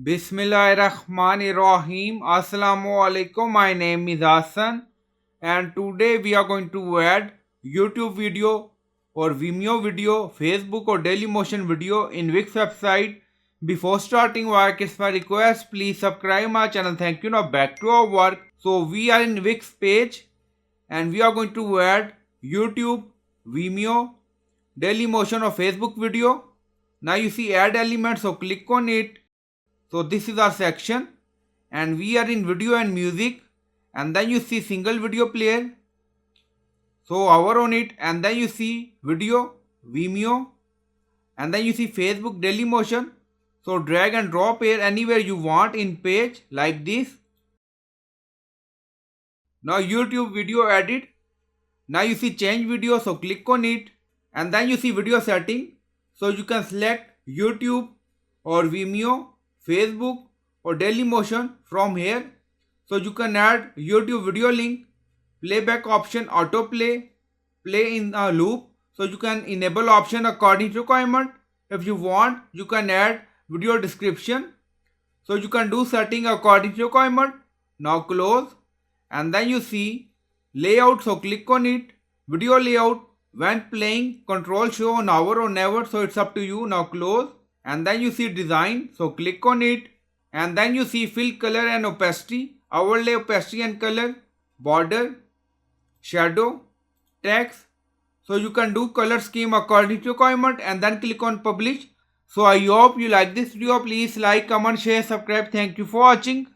Bismillahirrahmanirrahim. Assalamu alaikum. My name is Hassan, and today we are going to add YouTube video or Vimeo video, Facebook or Dailymotion video in Wix website. Before starting work, it's my request, please subscribe my channel. Thank you. Now back to our work. So we are in Wix page and we are going to add YouTube, Vimeo, Dailymotion or Facebook video. Now you see add element, so click on it. So this is our section and we are in video and music, and then you see single video player. So hover on it and then you see video, Vimeo, and then you see Facebook Dailymotion. So drag and drop here anywhere you want in page like this. Now YouTube video edit. Now you see change video, so click on it and then you see video setting. So you can select YouTube or Vimeo, Facebook or Dailymotion from here. So you can add YouTube video link, playback option, autoplay, play in a loop. So you can enable option according to requirement. If you want, you can add video description. So you can do setting according to requirement. Now close and then you see layout, so click on it. Video layout, when playing, control show now or never, so it's up to you. Now close and then you see design, so click on it and then you see fill color and opacity, overlay opacity and color, border, shadow, text. So you can do color scheme according to requirement and then click on publish. So I hope you like this video. Please like, comment, share, subscribe. Thank you for watching.